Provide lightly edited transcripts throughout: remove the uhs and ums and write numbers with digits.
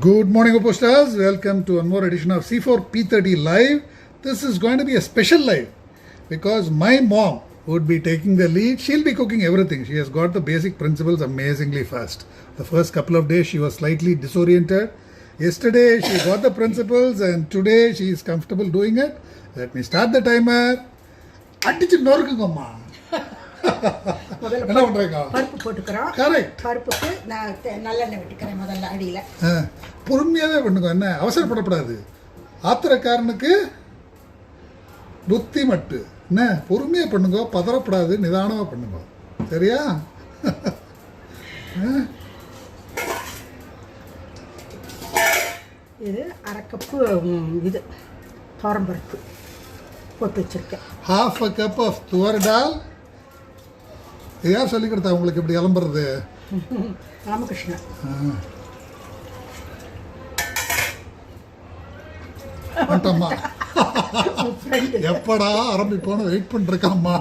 Good morning, OPOS stars. Welcome to one more edition of C4P30 Live. This is going to be a special live because my mom would be taking the lead. She'll be cooking everything. She has got the basic principles amazingly fast. The first couple of days she was slightly disoriented. Yesterday she got the principles and today she is comfortable doing it. Let me start the timer. அடிச்சு நொறுக்குங்க அம்மா. என்ன பண்றீங்க? பருப்பு போட்டுக்கறோம். Correct. பருப்புக்கு நான் நல்லெண்ணெய் விட்டுக்கறேன் முதல்ல அடியில. பொறுமையாவே பண்ணுங்க. என்ன அவசரப்படக்கூடாது. ஆத்திரக்காரனுக்கு புத்தி மட்டு. என்ன பொறுமையா பண்ணுங்க, பதறப்படாது, நிதானமா பண்ணுங்க. சரியா? இது அரை கப்பு இது தோரம் பருப்பு போட்டு வச்சிருக்கேன். half a cup of tuvar dal. யார் சொல்லி கொடுத்தா உங்களுக்கு இப்படி கிளம்புறது? ராமகிருஷ்ணன். அட்டம்மா எப்படா ஆரம்பிப்போன்னு வெயிட் பண்ணிருக்கம்மா.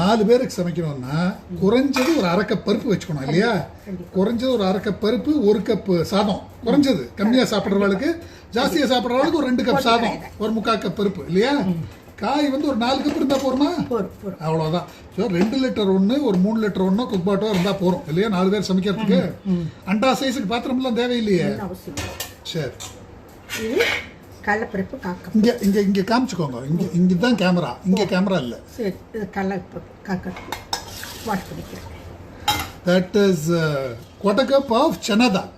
நாலு பேருக்கு சமைக்கணும்னா குறைஞ்சது ஒரு அரை கப் பருப்பு வச்சுக்கணும் இல்லையா? குறைஞ்சது ஒரு அரை கப் பருப்பு, ஒரு கப் சாதம். குறைஞ்சது கம்மியாக சாப்பிட்றவளுக்கு, ஜாஸ்தியாக சாப்பிட்றவளுக்கு ஒரு 2 கப் சாதம், ஒரு 3/4 கப் பருப்பு இல்லையா? காய் வந்து ஒரு 4 கப் இருந்தால் போருமா? அவ்வளோதான். ஸோ 2 லிட்டர் ஒன்று, ஒரு 3 லிட்டர் ஒன்று குக் பாட்டோ இருந்தால் போகிறோம் இல்லையா? 4 பேர் சமைக்கிறதுக்கு. அண்டா சைஸுக்கு பாத்திரம்லாம் தேவையில்லையே. சரி, கடலைப்பருப்பு காக்கம். இங்கே காமிச்சுக்கோங்க. இங்கே தான் கேமரா, இங்கே கேமரா இல்லை. சரி, இது கடலைப்பருப்பு காக்கம் வாஷ் பண்ணிக்கிறேன். That is quarter cup of chana dal.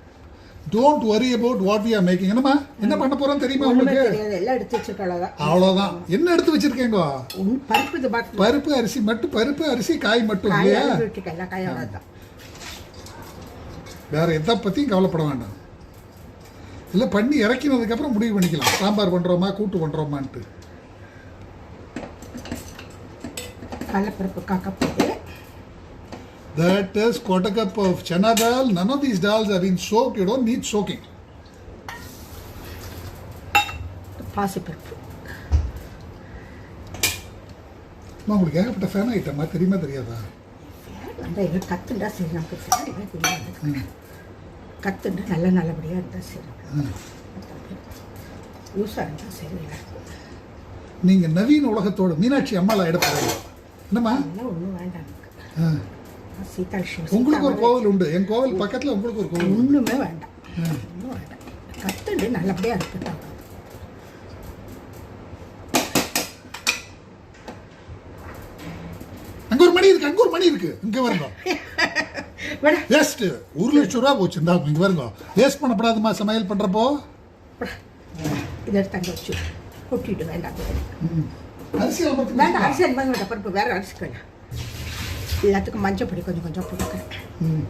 Don't worry about what we are making. என்னமா என்ன பண்ண போறோம் தெரியுமா உங்களுக்கு? எல்லாம் எடுத்து வச்சிருக்கேன். அவ்வளவுதான். என்ன எடுத்து வச்சிருக்கீங்க? பருப்பு. இது பாத்து பருப்பு அரிசி மட்டும், பருப்பு அரிசி காய் மட்டும் இல்லையா? வேற எதை பத்தியும் கவலைப்பட வேண்டாம். இல்லை பண்ணி இறக்கினதுக்கு அப்புறம் முடிவு பண்ணிக்கலாம். சாம்பார் பண்றோமா, கூட்டு பண்றோமான்ட்டு. கடலைப்பருப்பு காக்கப்பட்டு. That is quarter cup of chana dal. None of these dals are being soaked. You don't need soaking. பாசிப்பருப்பு. உங்களுக்கு ஏகப்பட்ட ஃபேன் ஐட்டமா தெரியுமா தெரியாதா? கத்துண்டா சரி, நமக்கு ஃபேன் தெரியாது. கத்துண்டு நல்லபடியாக இருந்தால் சரி, யூஸாக இருந்தால் சரி. நீங்கள் நவீன உலகத்தோட மீனாட்சி அம்மாவில் எடுப்பாங்க. என்னம்மா? ஒன்றும் வேண்டாம். உங்களுக்கு ஒரு கோவில் உண்டு, என் கோவில் பக்கத்தில் உங்களுக்கு ஒரு கோவில். ஒன்றுமே வேண்டாம், ஒன்றும் வேண்டாம். கத்துண்டு நல்லபடியாக இருக்கட்டும். அங்கே ஒரு மணி இருக்கு. இங்கே வருங்க. வேஸ்ட் 1 லட்சம் ரூபா போச்சு. இருந்தா இங்கே வருங்க. வேஸ்ட் பண்ணப்படாதுமா சமையல் பண்ணுறப்போ. இதை எடுத்து அங்கே வச்சு கொட்டிட்டு வேண்டாம். அரிசி வேண்டாம், அரிசி வேண்டாம். பருப்பு வேறு அரிசி வேண்டாம். எல்லாத்துக்கும் மஞ்சள் பொடி கொஞ்சம் போட்டுக்கிறேன்.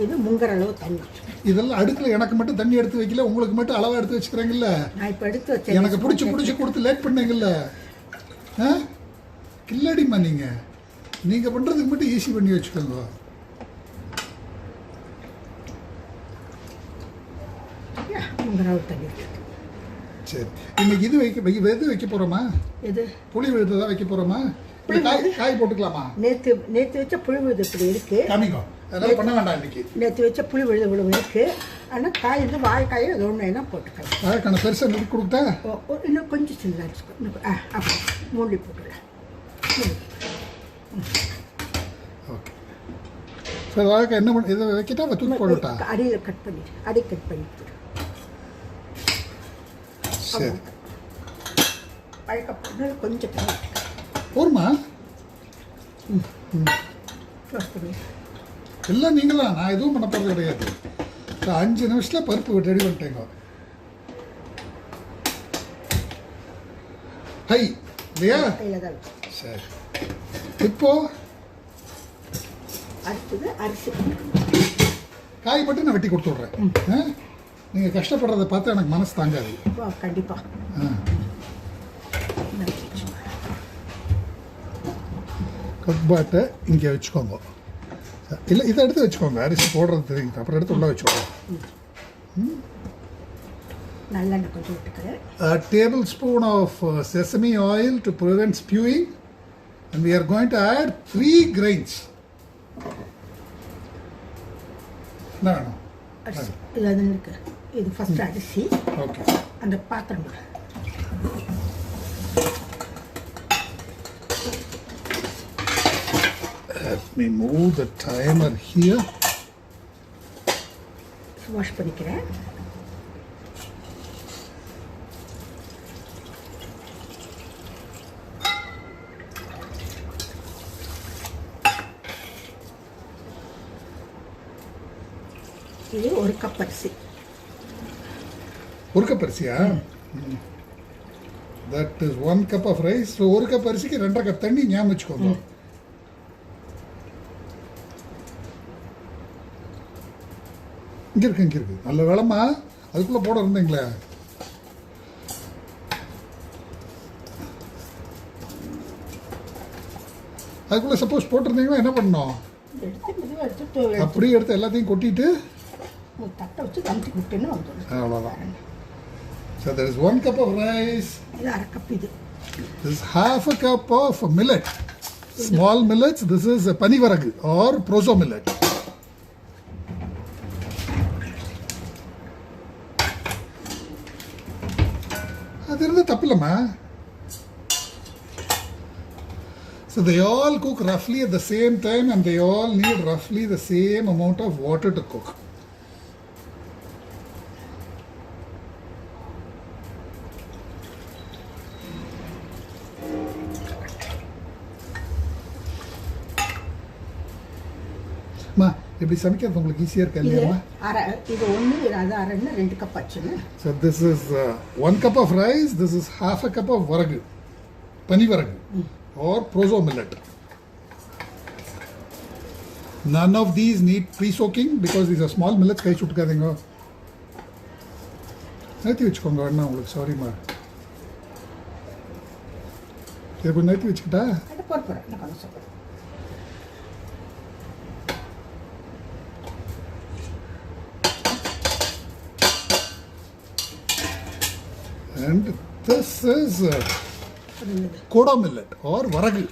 இது முங்குற அளவு தண்ணி. இதெல்லாம் அடுக்கில் எனக்கு மட்டும் தண்ணி எடுத்து வைக்கல, உங்களுக்கு மட்டும் அளவாக எடுத்து வச்சுக்கிறீங்கல்ல. நான் இப்போ எடுத்து வச்சேன். எனக்கு பிடிச்சி கொடுத்து லேட் பண்ணீங்கல்ல. கில்லடிம்மா நீங்கள் பண்ணுறதுக்கு மட்டும் ஈஸி பண்ணி வச்சுக்கோங்க. முங்குற அளவு தண்ணி. சரி, இன்னைக்கு எது வைக்க போகிறோமா? எது? புளி விழுது தான் வைக்க போகிறோமா? காய் போட்டுக்கலாமா? நேற்று வச்ச புளி விழுது இப்படி இருக்கு. காமிக்கோ, அதெல்லாம் பண்ண வேண்டாம். இன்னைக்கு நேற்று வச்ச புளி விழுது இவ்வளவு இருக்கு. ஆனால் காய் வந்து வாழைக்காய் அது ஒன்று என்ன போட்டுக்கலாம். வாழைக்கான பெருசாக நெருக்கி கொடுத்தா இன்னும் கொஞ்சம் சின்னதாக வச்சுக்கோ. அப்படி மூடி போட்டுக்கலாம். ஓகே. சரி, வாழைக்காய் என்ன பண்ண இதை வைக்கிட்டா தூக்கி போட்டுட்டா? அடியில் கட் பண்ணிட்டு கட் பண்ணிட்டு சரி. பழக்க கொஞ்சம் தண்ணி போருமா? எல்லாம் நீங்களா? நான் எதுவும் பண்ண போகிறது கிடையாது. 5 நிமிஷத்தில் பருப்பு ரெடி பண்ணிட்டேங்க. ஹை இல்லையா? சரி, இப்போ அடுத்தது அரிசி. காய் மட்டும் நான் வெட்டி கொடுத்து விட்றேன். நீங்கள் கஷ்டப்படுறத பார்த்து எனக்கு மனசு தாங்காது. கண்டிப்பாக. குக் பாட்டை இங்கே வச்சுக்கோங்க. இல்லை, இதை எடுத்து வச்சுக்கோங்க. அரிசி போடுறது தெரியுது, அப்புறம் எடுத்து உள்ள வச்சுக்கோங்க. நல்லெண்ணெய் கொஞ்சம் விட்டுக்கிறேன். A tablespoon of sesame oil to prevent spewing, and we are going to add 3 grains. No. அரிசி இது அது இருக்கு. இது ஃபர்ஸ்ட் அரிசி. Okay. அந்த பாத்திரம் கூட. Let me move the timer here. Wash பண்ணிக்கிறேன். இது 1 கப் அரிசி. 1 கப் அரிசியா? That is 1 cup of rice. So 1 cup அரிசிக்கு 2.5 கப் தண்ணி ஞாபகம் வச்சுக்கோங்க. இங்க இருக்கு. நல்ல வேளமா அதுக்குள்ள போட இருந்தீங்களே. அதுக்குள்ள சப்போஸ் போட்டிருந்தீங்கன்னா என்ன பண்ணணும்? அப்படியே எடுத்து எல்லாத்தையும் கொட்டிட்டு தட்டை வச்சு கமிட்டி விட்டுன்னு வந்துடும். அவ்வளோதான். So there is 1 cup of rice. இது 1/2 கப் இது. This is half a cup of millet. Small millets. This is panivaragu or proso millet. அது இருந்தா தப்பில்லம்மா. So they all cook roughly at the same time and they all need roughly the same amount of water to cook. எப்படி சமைக்கிறது உங்களுக்கு ஈஸியா இருக்கா இல்லையாமா? இது ஒன்று அது அரைன்னு 2 கப் ஆச்சுன்னு. So this is 1 cup of rice. This is half a cup of varagu, panivaragu or proso millet. None of these need pre-soaking because these are small millets. கை சுட்டுக்காதீங்க. நேத்தி வச்சுக்கோங்க வேணா உங்களுக்கு. சாரிம்மா. இது கொஞ்சம் நேத்தி வச்சுக்கிட்டா? அது போறேன் நான் கொஞ்சம். And this is koda millet or varagu.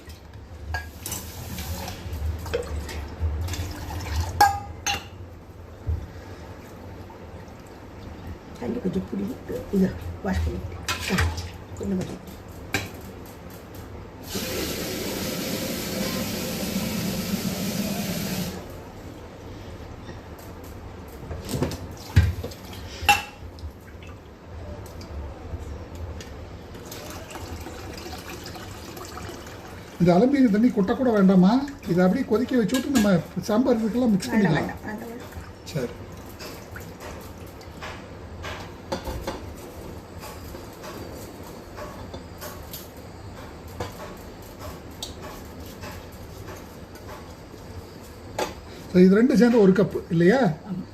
தண்ணி கொஞ்சம் புளி இது வாஷ் பண்ணிட்டு கொஞ்சம் கொஞ்சம். இந்த அலம்பீன தண்ணி கொட்ட கூட வேண்டாமா? இதை அப்படியே கொதிக்க வச்சுட்டு நம்ம சாம்பார் இதுக்கெல்லாம் மிக்ஸ் பண்ணிக்கலாம். சரி. ஸோ இது 2 சேர்ந்து 1 கப் இல்லையா?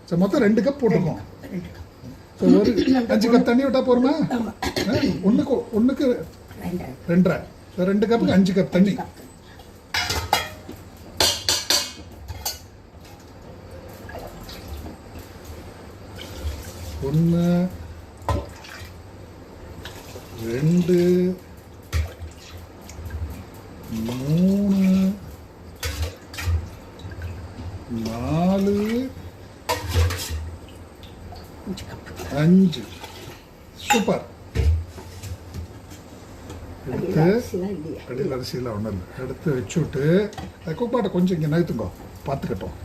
ஸோ மொத்தம் 2 கப் போட்டுக்கோம். ஸோ ஒரு 5 கப் தண்ணி விட்டா போருமா? ஒன்றுக்கு 2.5. ஸோ 2 கப்புக்கு 5 கப் தண்ணி. 1 2 3 4 5. சூப்பர். எடுத்து அடியில் அரிசியெல்லாம் ஒன்றும் இல்லை. எடுத்து வச்சுட்டு அது குப்பாட்டை கொஞ்சம் இங்கே நகர்த்துங்கோ, பார்த்துக்கட்டும்.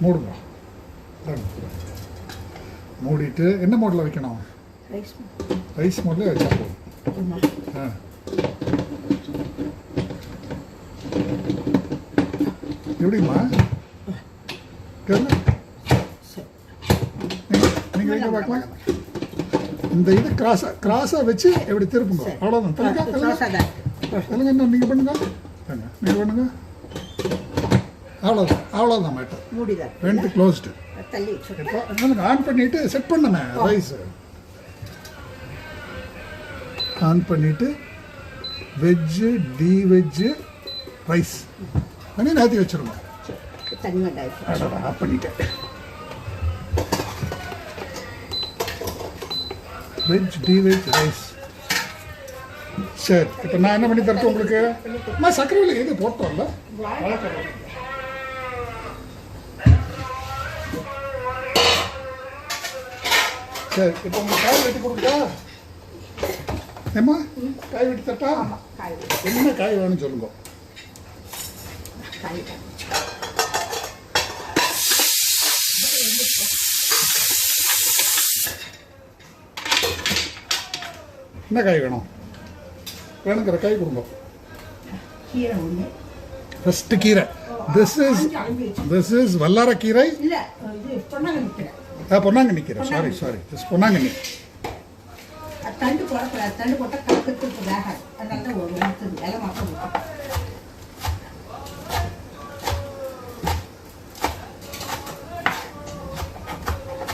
மூடுங்க. மூடிட்டு என்ன மோடில் வைக்கணும்? ரைஸ் மோட்லேயே வச்சா போதும். ஆ எப்படிம்மா நீங்கள் எங்கே பார்க்கலாம்? இந்த இது கிராஸாக வச்சு எப்படி திருப்புங்க. அவ்வளோதான். தெலுங்க இன்னும் நீங்கள் பண்ணுங்க. நீங்கள் பண்ணுங்க. அவ்வளோதான் மேட்டர். ரெண்டு க்ளோஸ்டு. ஆன் பண்ணிட்டு செட் பண்ணமே ரைஸ் ஆன் பண்ணிட்டு வெஜ்ஜு டி வெஜ்ஜு ரைஸ் பண்ணி நாத்தி வச்சிருக்கோம். ஆஃப் பண்ணிட்டேன். வெஜ் டிவெஜ் ரைஸ். சரி, இப்போ நான் என்ன பண்ணி தரட்டும் உங்களுக்கு? நான் சக்கரையில் எது போட்டோம்ல, சரி. இப்போ உங்களுக்கு காய் வெட்டி கொடுத்தா ஏம்மா? காய் வெட்டி தட்டா? என்ன காய் வேணும்னு சொல்லுங்க. என்ன காய் வேணும்? வேணுங்கிற காய் கொடுங்க. ஃபர்ஸ்ட் கீரை. திஸ் இஸ் வல்லார கீரை. பொன்னாங்கண்ணி கீரை. சாரி திஸ் பொன்னாங்கண்ணி.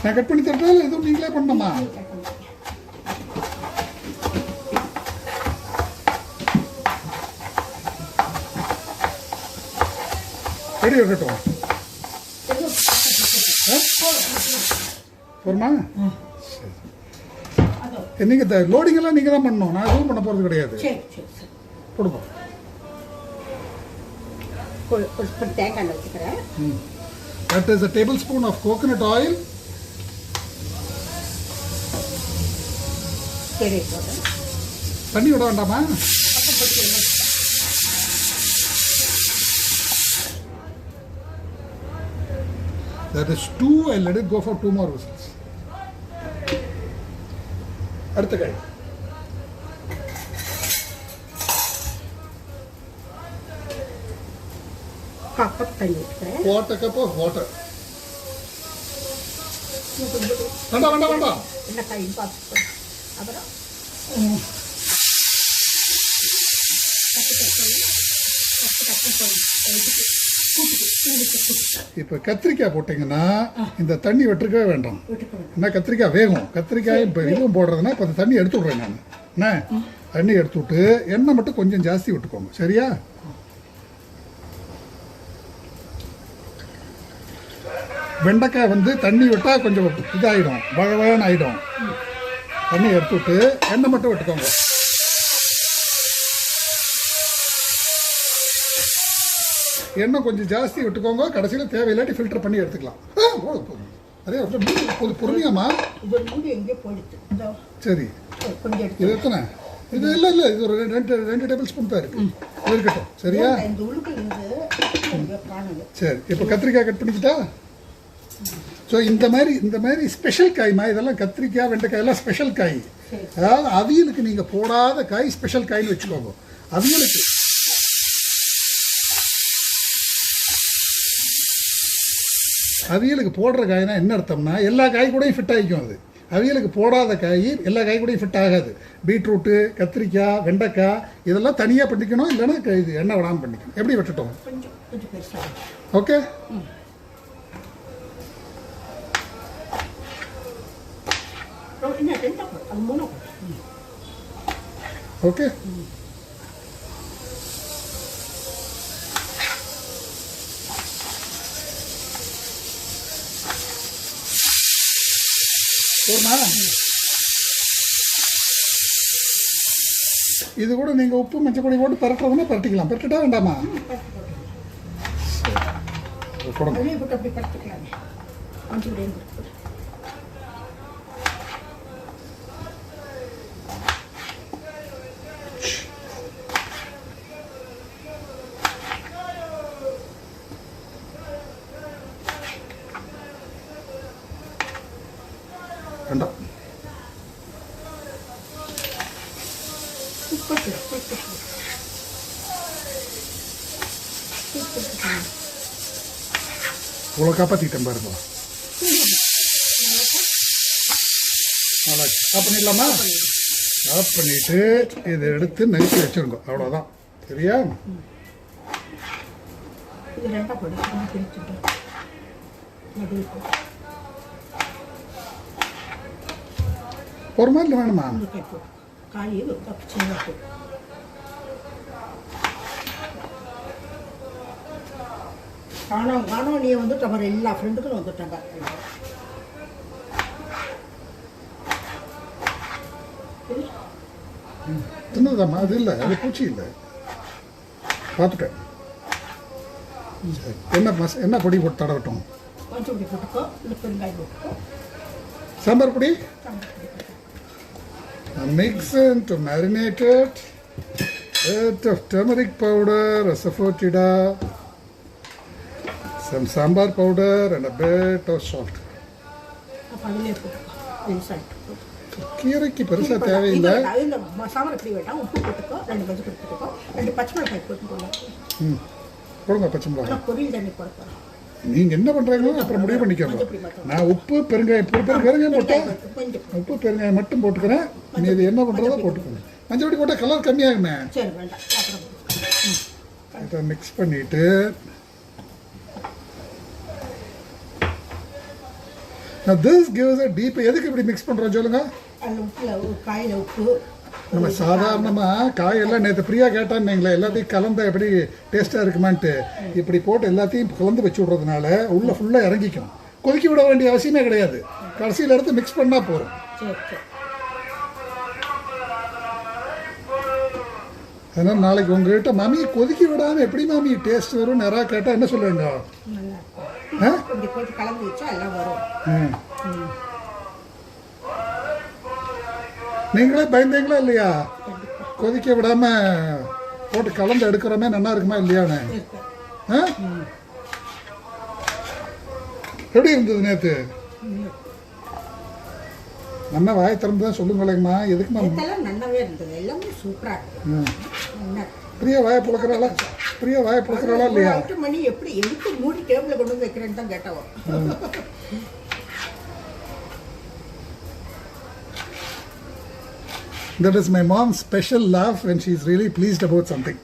நான் கட் பண்ணி தரட்டா இல்லை எதுவும் நீங்களே பண்ணணுமா? ரெடி இருக்கட்டும். போருமா? நீங்கள் லோடிங் எல்லாம் நீங்கள் தான் பண்ணணும், நான் எதுவும் பண்ண போகிறது கிடையாது. கொடுப்போம். தேங்காய் வச்சுக்கிறேன். That is a tablespoon of coconut oil. தண்ணி விட வேண்டாமா? That is 2. I'll let it go for 2 more whistles. அடுத்த காய். Quarter cup of water. வேண்டாம். என்ன காய் பார்த்து அப்புறம் இப்போ கத்திரிக்காய் போட்டிங்கன்னா இந்த தண்ணி வெட்டுக்கவே வேண்டாம். என்ன கத்திரிக்காய் வேகும். கத்திரிக்காய் இப்போ இதுவும் போடுறதுன்னா இப்போ அந்த தண்ணி எடுத்து விட்றேன் நான். என்ன தண்ணி எடுத்து விட்டு எண்ணெய் மட்டும் கொஞ்சம் ஜாஸ்தி விட்டுக்கோங்க. சரியா? வெண்டைக்காய் வந்து தண்ணி விட்டால் கொஞ்சம் இதாகிடும், வழவழன்னு ஆகிடும். தண்ணி எடுத்து விட்டு எண்ணெய் மட்டும் விட்டுக்கோங்க. எண்ணெய் கொஞ்சம் ஜாஸ்தி விட்டுக்கோங்க. கடைசியில் தேவையில்லாட்டி ஃபில்டர் பண்ணி எடுத்துக்கலாம். அதே பொறுமையாமா. சரி, இது எத்தனை? இது இல்லை இது ஒரு 2 டேபிள் ஸ்பூன் தான் இருக்கு. இது இருக்கட்டும். சரியா? சரி, இப்போ கத்திரிக்காய் கட் பண்ணிக்கிட்டா. ஸோ இந்த மாதிரி ஸ்பெஷல் காய்மா. இதெல்லாம் கத்திரிக்காய் வெண்டைக்காய் எல்லாம் ஸ்பெஷல் காய். அதாவது அவியலுக்கு நீங்கள் போடாத காய் ஸ்பெஷல் காய்னு வச்சுக்கோங்க. அவியலுக்கு போடுற காய்னா என்ன அர்த்தம்னா எல்லா காய் கூடயும் ஃபிட் ஆகிக்கும். அது அவியலுக்கு போடாத காய் எல்லா காய் கூடயும் ஃபிட் ஆகாது. பீட்ரூட்டு, கத்திரிக்காய், வெண்டைக்காய் இதெல்லாம் தனியாக பண்ணிக்கணும். இல்லைன்னா இது எண்ணெய் விடாமல் பண்ணிக்கணும். எப்படி விட்டுட்டோம்? ஓகே. ஓகே. இது கூட நீங்கள் உப்பு மஞ்சப்பொடி போட்டு பரட்டுறதுன்னா பரட்டிக்கலாம். பரட்டிட்டா வேண்டாமா? வேண்டாம். இவ்வளோ காப்பாற்றிட்டேன் பாருங்க. ஆஃப் பண்ணிடலாமா? ஆஃப் பண்ணிட்டு இதை எடுத்து நறுக்கி வச்சுருங்க. அவ்வளோதான். சரியா? ஒரு மாதிரி வேணுமா? காணோம் நீ வந்துட்ட எல்லா ஃப்ரெண்டுகளும் வந்துட்டாங்க. சின்னதாம்மா அது இல்லை, அது பூச்சி இல்லை, பார்த்துட்டேன். என்ன பொடி போட்டு தடவட்டும்? கொஞ்சம் பொடி போட்டுக்கோ, இல்லை பெருங்காயம் போட்டுக்கோ. சாம்பார் பொடி mix it to marinate it. Bit of turmeric powder, asafoetida, some sambar powder and a bit of salt. கீரைக்கு பெருசாக தேவையில்லை. சாம்பார் எப்படி வேண்டாம், உப்பு போட்டுக்கோ, 2 மஞ்சள் போட்டுக்கோ, 2 பச்சை மிளகாய் போட்டுக்கோங்க. போடுங்க பச்சை மிளகாய். பொரியல் தண்ணி போட நீங்கள் என்ன பண்ணுறீங்களோ அப்புறம் முடிவு பண்ணிக்கோங்க. நான் உப்பு பெருங்காயம் போட்டேன், உப்பு பெருங்காயம் மட்டும் போட்டுக்கிறேன். நீ இது என்ன பண்ணுறதோ போட்டுக்கோங்க. மஞ்சள் பொடி போட்டால் கலர் கம்மியாகுமே. சரி வேண்டாம். இதை மிக்ஸ் பண்ணிவிட்டு திஸ் கிவ்ஸ் அ டீப். எதுக்கு இப்படி மிக்ஸ் பண்ணுறோம் சொல்லுங்க? காயில் உப்பு நம்ம சாதாரணமாக காயெல்லாம் நேற்று ஃப்ரீயாக கேட்டான்னீங்களே, எல்லாத்தையும் கலந்த எப்படி டேஸ்ட்டாக இருக்குமான்ட்டு இப்படி போட்டு எல்லாத்தையும் கலந்து வச்சு விட்றதுனால உள்ளே ஃபுல்லாக இறங்கிக்கும். கொதிக்க விட வேண்டிய அவசியமே கிடையாது. கடைசியில் எடுத்து மிக்ஸ் பண்ணால் போதும். அதனால் நாளைக்கு உங்கள்கிட்ட மாமி கொதிக்க விடாமல் எப்படி மாமி டேஸ்ட் வரும் யாராவது கேட்டால் என்ன சொல்லுவாங்க? கலந்து வச்சா எல்லாம் வரும். நீங்களே பயந்தீங்களா இல்லையா? கொதிக்க விடாம போட்டு கலந்து எடுக்கிறோமே நல்லா இருக்குமா இல்லையான்னு? எப்படி இருந்தது நேற்று? நல்லா வாய் திறந்து தான் சொல்லுங்களேம்மா. எதுக்குமா? நல்லாவே இருந்தது, எல்லாமே சூப்பரா இருக்கு. பிரியா வாயை புழக்கிறாளா? பிரியா வாயை புழக்கிறாளா இல்லையா? 8 மணி எப்படி எடுத்து மூடி டேபிளில் கொண்டு வந்து வைக்கிறேன்னு தான் கேட்டவோ. That is my mom's special laugh when she is really pleased about something.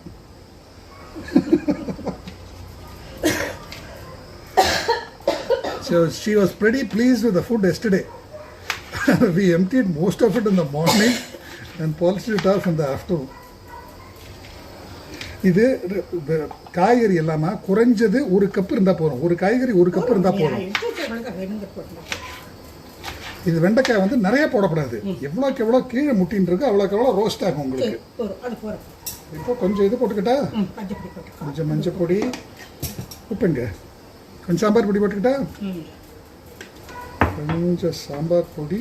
So she was pretty pleased with the food yesterday. We emptied most of it in the morning and polished it off in the afternoon. இது காய்கறி எல்லாமே குறைஞ்சது 1 cup இருந்தால் போதும். ஒரு காய்கறி 1 cup இருந்தால் போதும். இது வெண்டைக்காய் வந்து நிறைய போடக்கூடாது. எவ்வளோக்கு எவ்வளோ கீழே முட்டின்னு இருக்கு அவ்வளோக்கு எவ்வளோ ரோஸ்ட் ஆகும் உங்களுக்கு. இப்போ கொஞ்சம் இது போட்டுக்கிட்டா, கொஞ்சம் மஞ்சள் பொடி, உப்புங்க, கொஞ்சம் சாம்பார் பொடி போட்டுக்கிட்டா, கொஞ்சம் சாம்பார் பொடி,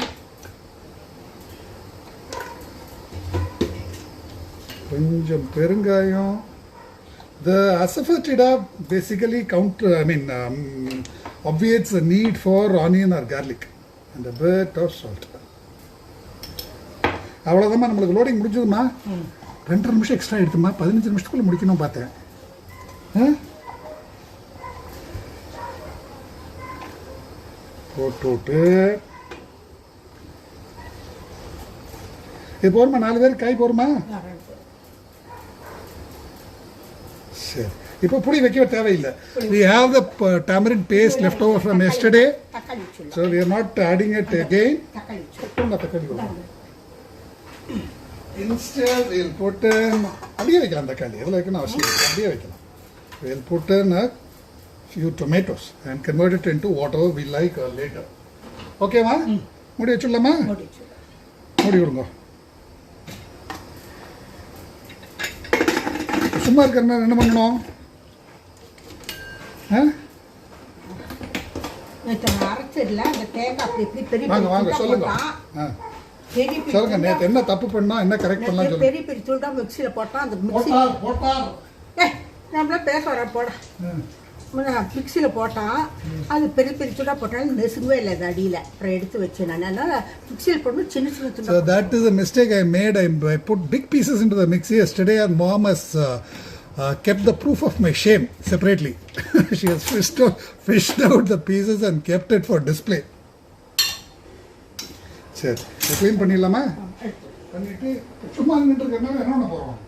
கொஞ்சம் பெருங்காயம். The asafoetida basically obviates the need for onion or garlic and a bit of salt. அவ்வளோதாம்மா நம்மளுக்கு லோடிங் முடிஞ்சதுமா. 2 நிமிஷம் எக்ஸ்ட்ரா எடுத்துமா, 15 நிமிஷத்துக்குள்ளே முடிக்கணும் பார்த்தேன். போட்டு இது போருமா? 4 பேருக்கு காய் போருமா? சரி, இப்போ புளி வைக்க தேவையில்லை. We have the tamarind paste left over from yesterday, so we are not adding it again. Instead we'll put in, அப்படியே வைக்கலாம் தக்காளி, எதில் வைக்கணும் அவசியம் இல்லை, அப்படியே வைக்கலாம். We'll put in a few tomatoes and convert it into whatever we like later. ஓகேவா? மூடி வச்சுடலாமா? மூடி விடுங்க. சும்மா இருக்கிற என்ன பண்ணணும்? வாங்க வாங்க சொல்லுங்க. சொல்லுங்க, நேற்று என்ன தப்பு பண்ணா, என்ன கரெக்ட் பண்ணலாம் சொல்லுங்க. பெரிய பெரிய தூள் தான் மிக்ஸியில் போட்டால் அந்த நம்மள பேச வர போட மிக்ஸியில் போட்டால் அது பெரிய பெரிய தூளாக போட்டாலும் நெசுங்கவே இல்லை அது அடியில். அப்புறம் எடுத்து வச்சேன் நான். அதனால் மிக்ஸியில் போடணும் சின்ன சின்ன தூள். So that is a mistake I made. I put big pieces into the mixie yesterday and mom has kept the proof of my shame separately. She has fished out the pieces and kept it for display. சரி, clean பண்ணிடலாமா? பண்ணிட்டு சும்மா நின்று என்ன பண்ண போகிறோம்?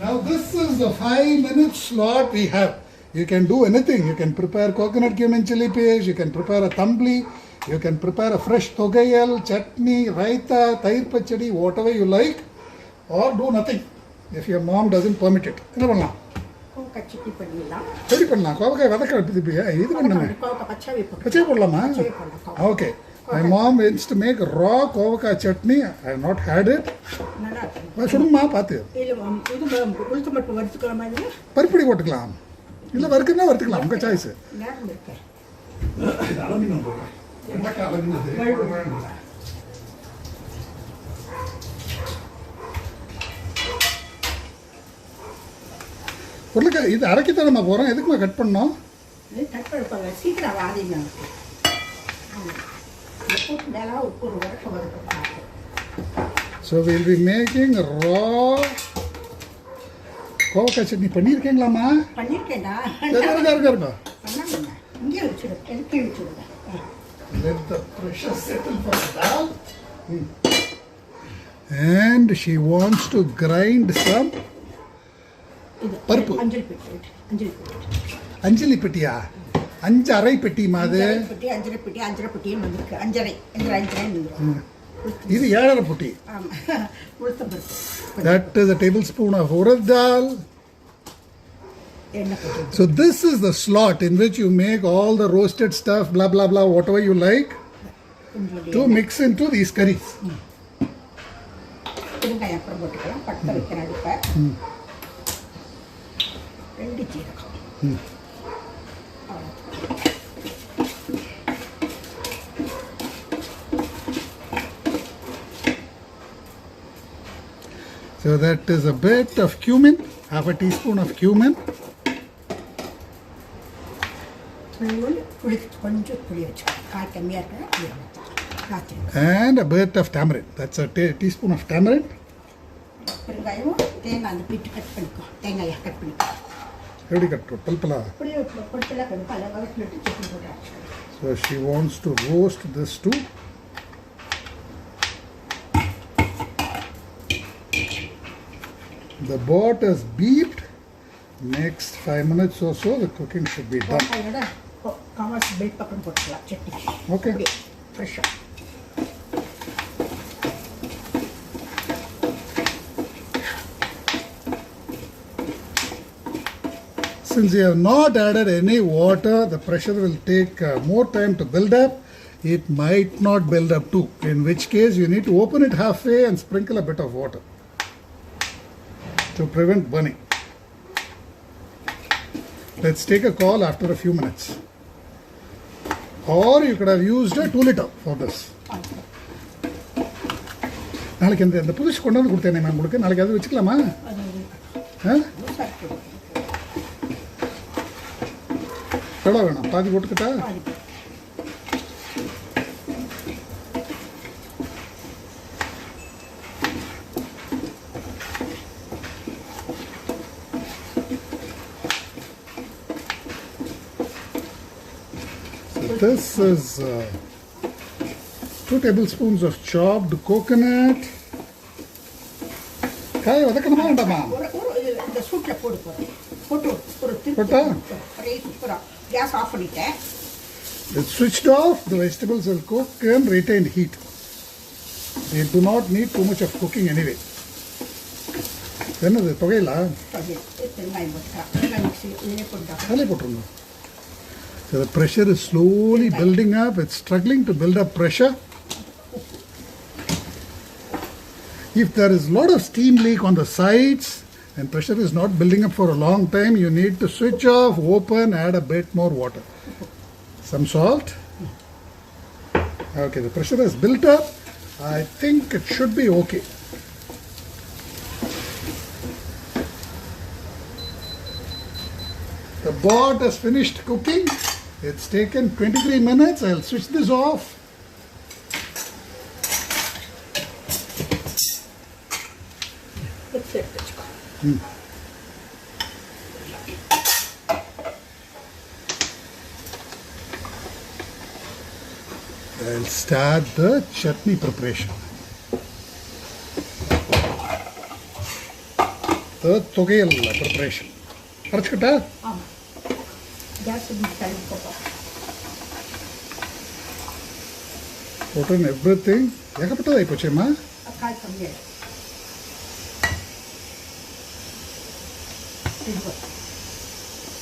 Now this is the 5-minute slot we have. You can do anything. You can prepare coconut cumin chili paste, you can prepare a thumbli, you can prepare a fresh Thogayal, chutney, raita, Thayir pachadi, whatever you like, or do nothing if your mom doesn't permit it. என்ன பண்ணலாம்? எப்படி பண்ணலாம்? கோவக்காய் வதக்க இது பண்ணுங்க. பச்சை போடலாமா? Okay, My mom used to make raw kovaka chutney. I have not had it. நல்லா இருக்கும். சுடுமா பார்த்து இது உளுத்தம் பருப்பு வறுத்துக்கலாமா இது? பருப்படி போட்டுக்கலாம் இல்லை வறுக்குன்னா வறுத்துக்கலாம் உங்கள் சாய்ஸு நேரம் இருக்கு. உருளைக்காய் இது அரைக்கத்தான் நம்ம போகிறோம் எதுக்குமா கட் பண்ணோம் இது கட் பண்ண சீக்கிரம் வாதிங்க. உப்பு மேலே உப்பு வறுக்க. So we'll be making raw கோவக்காய் சட்னி பண்ணியிருக்கீங்களாம்மா? பண்ணியிருக்கேன்டா. இருக்கா பண்ணாமண்ணா இங்கே வச்சுடு எடுத்து வச்சுடுங்க. Let the pressure settle for the dal. And she wants to grind some இது பருப்பு. அஞ்சலி பெட்டியா? அரை பெட்டி மாது. அஞ்சரை பெட்டி வந்திருக்கு. அஞ்சரை இது 7.5 பெட்டி. உளுத்தம் பருப்பு. That is a tablespoon of urad dal. So this is the slot in which you make all the roasted stuff, blah blah blah, whatever you like, to mix into these curries. பெருங்காயம் அப்புறம் போட்டுக்கலாம். பட்டை வைக்கிறேன் அடுப்பை. 2 சீரகம். So that is a bit of cumin, half a teaspoon of cumin. கொஞ்சம் புளி வச்சுக்கணும். காய் கம்மியாக இருக்கணும். And a bit of tamarind. That's a teaspoon of tamarind. பெருங்காயமும் தேங்காய் அந்த பிட்டு கட் பண்ணிக்கோ. தேங்காயை கட் பண்ணிக்கோ. எப்படி கட் பல்பலா? பொடிச்செல்லாம் கடுப்பு அதை வதக்கிட்டு சட்னி போட்டு. So she wants to roast this too. The pot is beeped. Next 5 minutes or so, the cooking should be done. Commas belt பக்கம் போட்டுக்கலாம் சட்னி. Okay. ஃப்ரெஷ்ஷாக. Since you have not added any water, the pressure will take more time to build up. It might not build up too, in which case you need to open it halfway and sprinkle a bit of water to prevent burning. Let's take a call after a few minutes. Or you could have used a 2 liter for this. நாளைக்கு இந்த புதுசு கொண்டு வந்து கொடுத்தேனே ma'am உங்களுக்கு, நாளைக்கு அது வச்சுக்கலாமா? எவ்வளோ வேணும்? பாதி போட்டுக்கிட்டா? This is 2 tablespoons of chopped coconut. காய் வதக்கணுமா வேண்டாமா? இந்த சூட்டில் போட்டு ஒரு போட்டா? கேஸ் ஆஃப் பண்ணிட்டேன். It's switched off. The vegetables will cook and retain heat. They do not need too much of cooking anyway. என்னது தொகையிலா? வெங்காயம் போட்டுக்கலாம். வெங்காயம் மிக்ஸி இதிலே போட்டுக்கலாம். அதிலே போட்டுருங்க. So the pressure is slowly building up. It's struggling to build up pressure. If there is a lot of steam leak on the sides and pressure is not building up for a long time, you need to switch off, open, add a bit more water. Some salt. Okay, the pressure has built up. I think it should be okay. The pot has finished cooking. It's taken 23 minutes. I'll switch this off. I'll start the chutney preparation. The Thogayal preparation. அரைச்சுக்கிட்டா? ஆமாம். Case தள்ளி போட்டோம். Put in everything. ஏகப்பட்டதாகி போச்சேம்மா? காய் கம்மியாக பிடிச்சோ. 1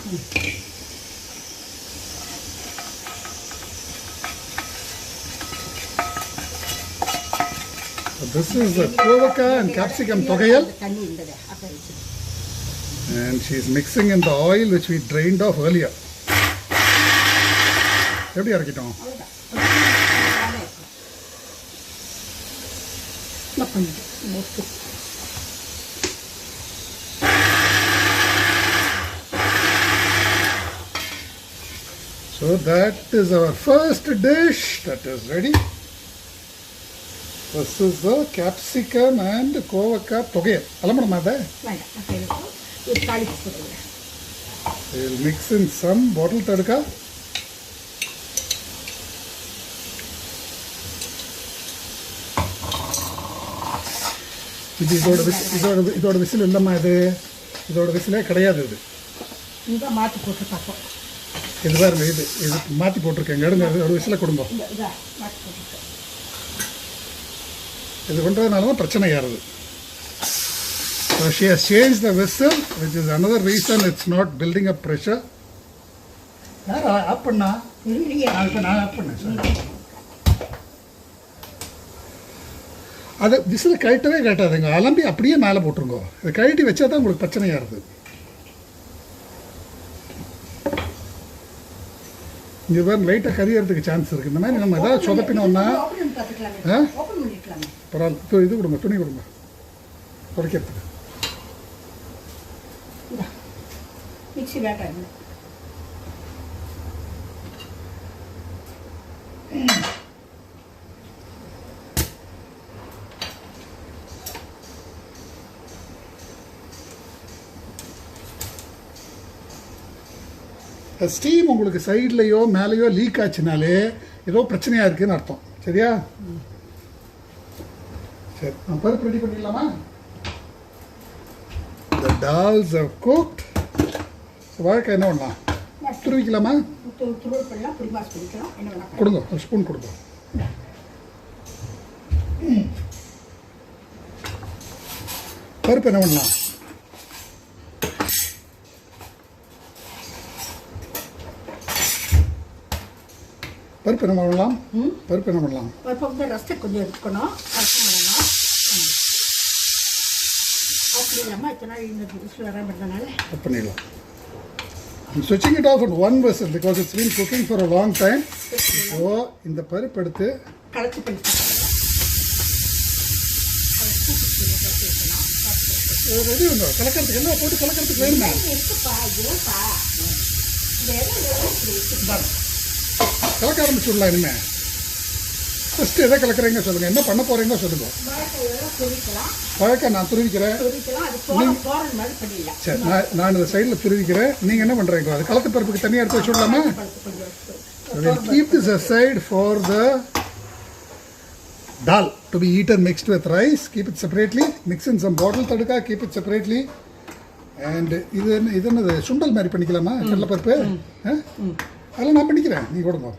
This is the kovaka and capsicum thogayal. And she's mixing in the oil which we drained off earlier. எப்படி அரைக்கிட்டோம்? So that is our first dish that is ready. This is the capsicum and kovaka thogayal. Alamadama ada? We'll mix in some bottle tadka. இதோட whistle இல்லைம்மா இதோட விசிலே கிடையாது இது பாருங்க இது மாற்றி போட்டிருக்கேங்க எடுங்க இதோட விசிலை கொடுங்க இது பண்ணுறதுனால தான் பிரச்சனை ஏறுது So she has changed the vessel, which is another reason it's not building up pressure. யார் ஆஃப் பண்ணா? நான் ஆஃப் பண்ணேன் சார். அது விசில் கழட்டவே கழட்டாதுங்க, அலம்பி அப்படியே மேலே போட்டுருங்க. இதை கழட்டி வச்சா தான் உங்களுக்கு பிரச்சனையாக இருக்குது. இங்கே வேறு லைட்டாக கரியறதுக்கு சான்ஸ் இருக்குது. இந்த மாதிரி நம்ம எதாவது சொதப்பினோம்னா பரவாயில்ல, இது கொடுங்க, துணி கொடுங்க துடைக்கிறதுக்கு. ஸ்டீம் உங்களுக்கு சைட்லையோ மேலேயோ லீக் ஆச்சுனாலே ஏதோ பிரச்சனையாக இருக்குதுன்னு அர்த்தம். சரியா? சரி, நான் பருப்பு ரெடி பண்ணிடலாமா? The dals are cooked. வாழைக்காய் என்ன பண்ணலாம்? துருவிக்கலாமா? கொடுங்க, ஒரு ஸ்பூன் கொடுங்க. பருப்பு என்ன பண்ணலாம்? பருப்பு என்ன பண்ணலாம்? பருப்பு என்ன பண்ணலாம்? பருப்பு வந்து ரசத்தை கொஞ்சம் எடுத்துக்கணும், ரசம் பண்ணணும். அப்படிலாமா இத்தனை நாள் இந்த டிஷ்ஷில் வர பண்ணுறதுனால பண்ணிடலாம். I'm switching it off on one vessel because it's been cooking for a long time. So இந்த பருப்பு எடுத்து கலச்சி பண்ணிக்கலாம். ரெடி பண்ணுவோம். கலக்கிறதுக்கு என்ன போட்டு கலக்கிறதுக்கு வேணுமா? கலக்க ஆரம்பிச்சுடலாம். இனிமேல் ஃபஸ்ட்டு எதை கலக்கிறீங்க சொல்லுங்கள், என்ன பண்ண போகிறீங்க சொல்லுங்கள். வாழைக்காய் நான் துருவிக்கிறேன். சரி, நான் இந்த சைடில் துருவிக்கிறேன். நீங்கள் என்ன பண்ணுறீங்க? அது கலத்து பருப்புக்கு தனியாக எடுத்து வச்சுடலாமா? We'll keep this aside for the dal to be eaten mixed with rice. Keep it separately. Mix in some bottle tadka. Keep it separately. And இது என்னது சுண்டல் மாதிரி பண்ணிக்கலாமா? கடலை பருப்பு அதெல்லாம் நான் பண்ணிக்கிறேன், நீ கொடுங்க.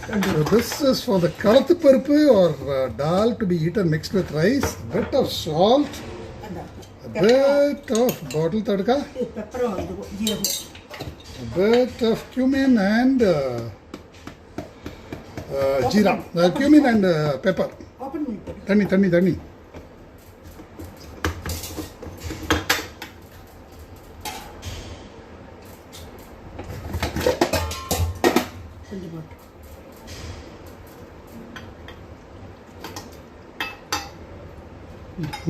So this is for the kalathu paruppu or dal to be eaten mixed with rice. A bit of salt, a bit of bottle tadka, a bit of cumin and jeera, cumin and pepper. Thanni.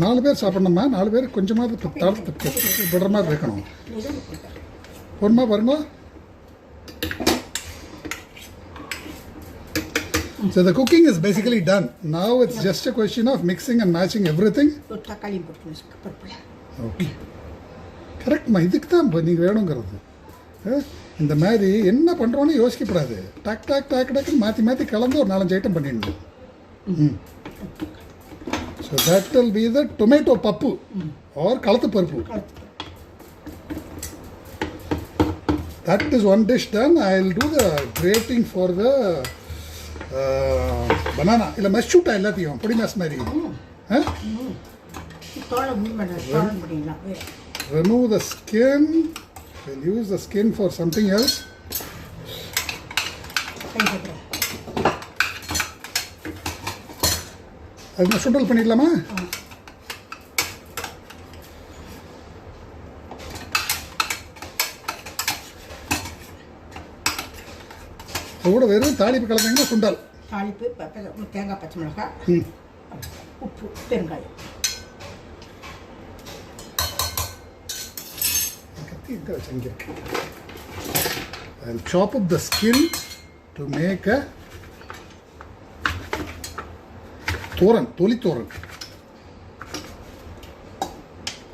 நாலு பேர் சாப்பிட்ணுமா? 4 பேர் கொஞ்சமாக விடுற மாதிரி இருக்கணும். பொறுமா பாருங்க. So the cooking is basically done. Now it's just a question of mixing and matching everything. Okay. கரெக்ட்மா, இதுக்கு தான் நீங்கள் வேணுங்கிறது. இந்த மாதிரி என்ன பண்ணுறோன்னு யோசிக்கப்படாது. டக்குன்னு மாற்றி கலந்து ஒரு 4-5 ஐட்டம் பண்ணிடணும். So that will be the tomato pappu or kalathu paruppu. That is one dish done. I will do the grating for the banana. Illa mashuta ellathiyum Podimas mari. remove the skin. We'll use the skin for something else. அது சுண்டல் பண்ணிடலாமா? கூட வெறும் தாளிப்பு கலந்தீங்கன்னா சுண்டல். தாளிப்பு தேங்காய் பச்சை மிளகாய் உப்பு பெருங்காயம். கத்தி எங்கே வச்சுங்க? I'll chop up the skin to make a thoran, தொலி தோரன்.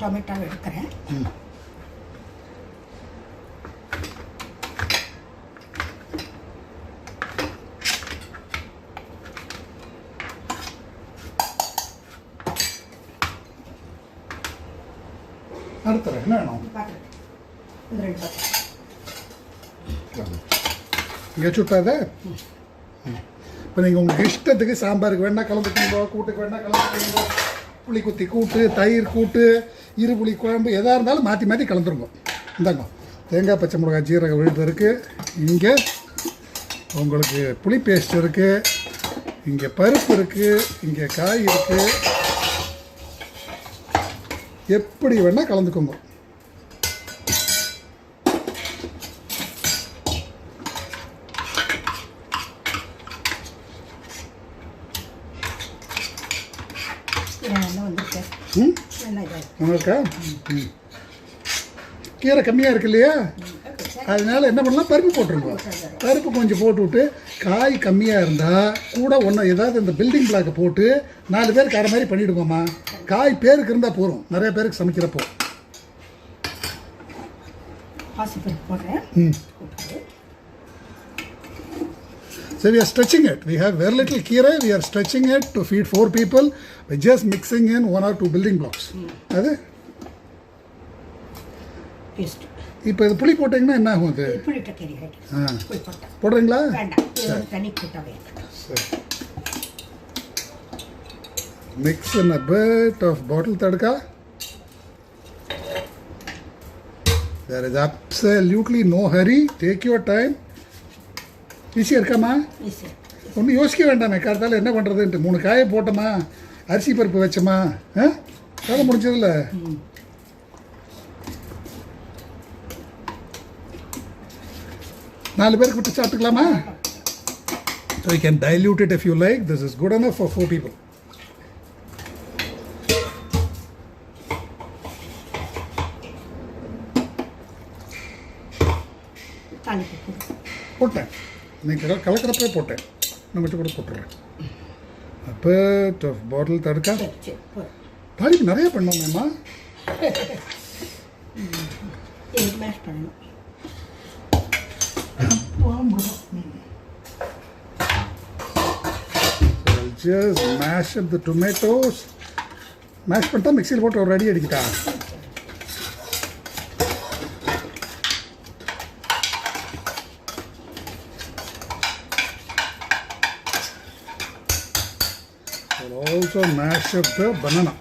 டொமேட்டோ எடுக்கிறேன். அடுத்தது என்ன வேணும்? இங்கே சுட்டாத. இப்போ நீங்கள் உங்களுக்கு இஷ்டத்துக்கு சாம்பாருக்கு வேணால் கலந்துக்கணுங்கோ, கூட்டுக்கு வேணால் கலந்துக்கணுங்கோ, புளி குத்தி கூட்டு, தயிர் கூட்டு, இருப்புளி குழம்பு எதாக இருந்தாலும் மாற்றி மாற்றி கலந்துருங்க. இந்தாங்க தேங்காய் பச்சை மிளகாய் ஜீரகம் விழுது இருக்குது. இங்கே உங்களுக்கு புளி பேஸ்ட் இருக்குது, இங்கே பருப்பு இருக்குது, இங்கே காய் இருக்குது. எப்படி வேணால் கலந்துக்கோங்க. கீரை கம்மியாக இருக்கு இல்லையா, அதனால என்ன பண்ணலாம், பருப்பு போட்டுருங்க. பருப்பு கொஞ்சம் போட்டுவிட்டு காய் கம்மியாக இருந்தால் கூட ஒன்று ஏதாவது இந்த பில்டிங் பிளாக்கை போட்டு 4 பேருக்கு அரை மாதிரி பண்ணிவிடுவோம்மா. காய் பேருக்கு இருந்தால் போகிறோம், நிறைய பேருக்கு சமைக்கிறப்போ. So we are stretching it. We have very little keera. We are stretching it to feed 4 people by just mixing in 1 or 2 building blocks. அது பேஸ்ட். இப்போ இது புளி போட்டிங்கன்னா என்ன ஆகும்? அது புளி டக்கரி போடுறீங்களா? வேண்டாம், இது தண்ணி போட்டாவே. சரி. Mix in a bit of bottle tadka. There is absolutely no hurry. Take your time. ஈஸியாக இருக்காமா? ஒன்றும் யோசிக்க வேண்டாமே. காலத்தால் என்ன பண்ணுறதுன்ட்டு 3 காயை போட்டோமா, அரிசி பருப்பு வச்சோமா, வேலை முடிஞ்சதில்ல. நாலு பேருக்கு விட்டு சாப்பிட்டுக்கலாமா? So you can dilute it if you like. This is good enough for 4 people. போட்டேன், நீங்கள் கலக்கிறப்பே போட்டேன். நம்ம கூட போட்டுறேன். A bit of bottle தடுக்கா. தாளிப்பு நிறைய பண்ணோமேம்மா. Just mash up the tomatoes. Mash பண்ணிட்டா மிக்சியில் போட்டு ஒரு ரெடி அடிக்கிட்டா. Also mash up the banana.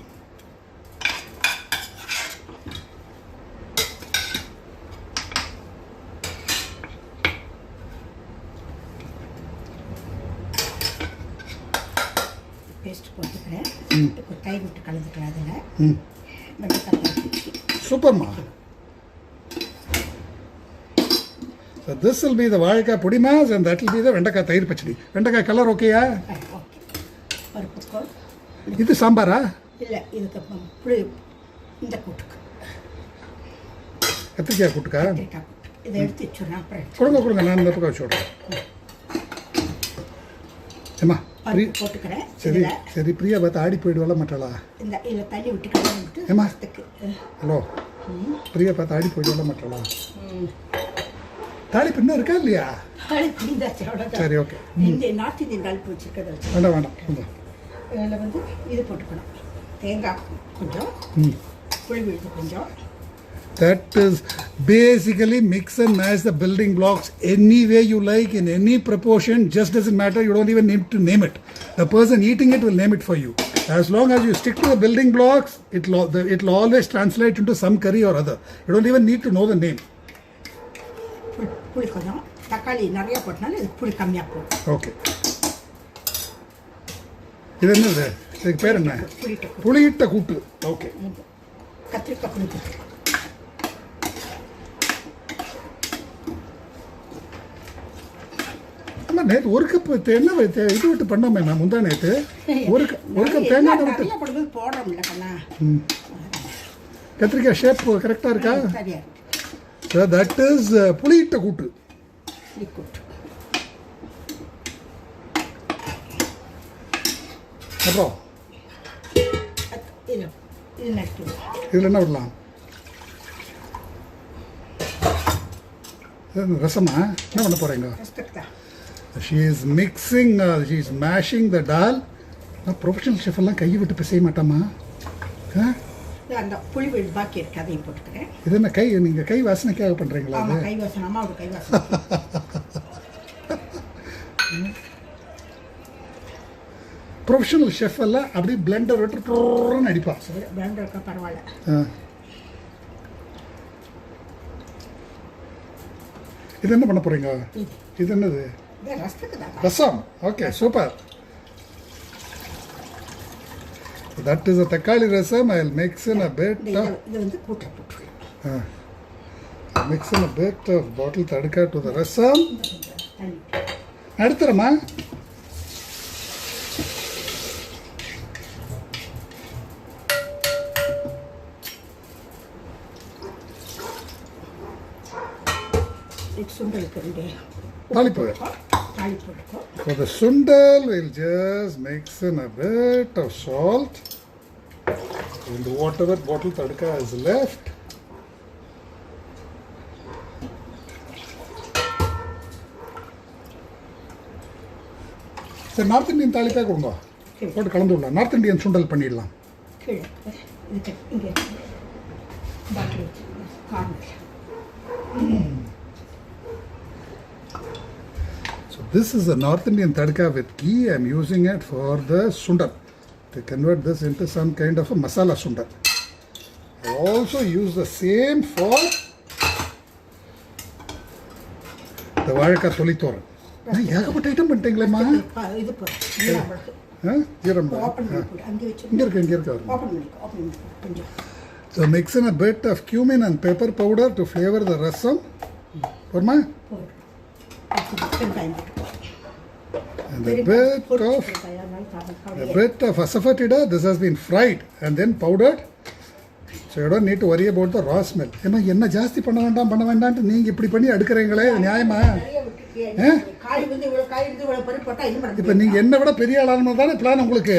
Paste போட்டுக்கிறேன். இப்போ தயிர் விட்டு கலந்துக்கிறேன். அதில் சூப்பர்மா. So this will be the vaழைக்காய் Podimas and that will be the வெண்டைக்காய் தயிர் பச்சடி. வெண்டைக்காய் கலர் ஓகேயா? பருப்புக்கோ இது சாம்பாரா? இல்லை, இதுக்கு புளி இந்த கூட்டுக்கு கத்திரிக்காய் கூட்டுக்கா? இதை எடுத்து வச்சுடுறேன். கொடுங்க, நான் இந்த பக்கம் வச்சு விட்றேன். ஏம்மா போட்டுக்கிறேன். சரி பிரியா பார்த்து ஆடி போயிடுவாள மாட்டாளா? இந்த இதில் தண்ணி விட்டு கலந்துட்டு ஏம்மா ஹலோ, பிரியா பார்த்து ஆடி போயிடுவாள மாட்டாளா? தாளிப்பு இன்னும் இருக்கா இல்லையா? சரி ஓகே. இந்த நார்த் இந்தியன் தாளிப்பு வச்சுருக்கதை வச்சு வேண்டாம். இதில் வந்து இது போட்டுக்கணும். தேங்காய் கொஞ்சம், புளி விழுது கொஞ்சம். That is Basically, mix and match the building blocks any way you like, in any proportion, just doesn't matter. You don't even need to name it. The person eating it will name it for you. As long as you stick to the building blocks, it'll always translate into some curry or other. You don't even need to know the name. Okay. இது என்னது? இதுக்கு பேர் என்ன? புளியிட்ட கூட்டு. Okay. கத்திரிக்காய் புளியிட்ட. அம்மா நேற்று ஒரு கப் எண்ணெய் இது விட்டு பண்ணோமே மேம் முந்தா நேற்று ஒரு கப் தேங்காய் விட்டு போடுறோம்ல கண்ணா. கத்திரிக்காய் ஷேப் கரெக்டாக இருக்கா? ஸோ தட் இஸ் புளியிட்ட கூட்டு. அப்புறம் இதில் என்ன விடலாம்? ரசமா என்ன பண்ண போகிறீங்க? She is mixing, she is mashing the dal. நான் ப்ரொஃபஷனல் ஷெஃப் எல்லாம் கையை விட்டு பிசைய மாட்டாமா? அந்த புளி பாக்கி இருக்கு அதையும் போட்டுக்கிறேன். இது என்ன கை நீங்கள் கை வாசனைக்காக பண்ணுறீங்களா? கை வாசனை அம்மாவோட கை வாசனை. ப்ரொஃபஷனல் ஷெஃப் எல்லாம் அப்படி பிளெண்டர் விட்டு டோர்னு அடிப்பா. பிளெண்டர் இருக்கா பரவாயில்ல. இது என்ன பண்ண போறீங்க? இது என்னது? ரசம். Okay, super. That is a தக்காளி ரசம். I'll mix in a bit of இது வந்து கூட்டு போட்டு. Mix in a bit of bottle தடுக்கா to the rasam. அடுத்துறமா தாளிப்பு. For the sundal, we'll just mix in a bit of salt and whatever bottle tadka is left. சரி, north Indian தாளிப்பே கொடுங்க. போட்டு கலந்து விடலாம். நார்த் இந்தியன் சுண்டல் பண்ணிடலாம். So this is a North Indian tadka with ghee. I am using it for the sundal to convert this into some kind of a masala sundal. I also use the same for the varaka toli thoran. நான் ஏகப்பட்ட item பண்ணிட்டீங்களேம்மா. இது ஜீரம் இங்கே இருக்கு. So mix in a bit of cumin and pepper powder to flavor the rasam. Porma? And a bit of asafoetida. This has been fried and then powdered. So you don't need to worry about the raw smell. ஏமா என்ன ஜாஸ்தி பண்ண வேண்டாம்னு நீங்க இப்படி பண்ணி அடுக்குறீங்களே, நியாயமா? இப்போ நீங்க என்ன விட பெரிய ஆளானது தானே பிளான் உங்களுக்கு?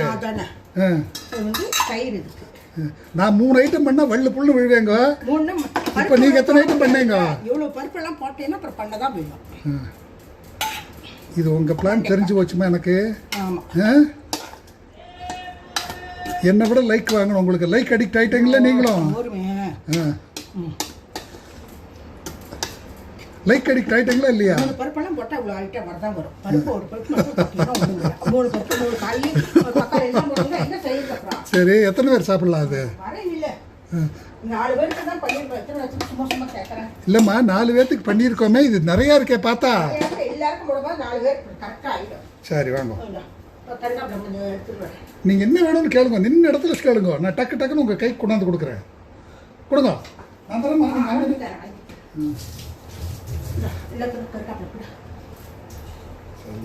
நான் 3 ஐட்டம் பண்ணா வள்ளு புல்லு விழுவேங்க. இப்போ நீங்க எத்தனை ஐட்டம் பண்ணீங்க? இவ்வளவு பருப்பு எல்லாம் போட்டேன்னா அப்புறம் பண்ணதான் வேணும். இது உங்க பிளான் தெரிஞ்சு போச்சுமா எனக்கு. என்னை விட லைக் வாங்கணும். உங்களுக்கு லைக் அடிக்ட் ஆயிட்டீங்களா நீங்களும்? லைக் அடிக்ட் ஆயிட்டீங்களா இல்லையா? பருப்பெல்லாம் போட்டா இவ்வளவு ஐட்டம் வரதான் வரும். பருப்பு ஒரு பருப்பு 3 பருப்பு 3 காய் தக்காளி எல்லாம் போடுங்க. என்ன செய்யறதுக்கு? சரி, எத்தனை பேர் சாப்பிடலாம் அது? இல்ல 4 பேருக்கு தான் பண்ணிருக்கோம். எத்தனை வச்சு சும்மா கேக்குறேன். இல்லம்மா, 4 பேருக்கு பண்ணிருக்கோமே. இது நிறைய இருக்கே பார்த்தா. எல்லாருக்கும் போடும்போது 4 பேர் கரெக்டா ஆயிடும். சரி, வாங்க. நீங்க என்ன வேணும்னு கேளுங்க. நின்ன இடத்துல கேளுங்க. நான் டக்கு டக்குன்னு உங்க கை கொண்டாந்து கொடுக்குறேன். கொடுங்க.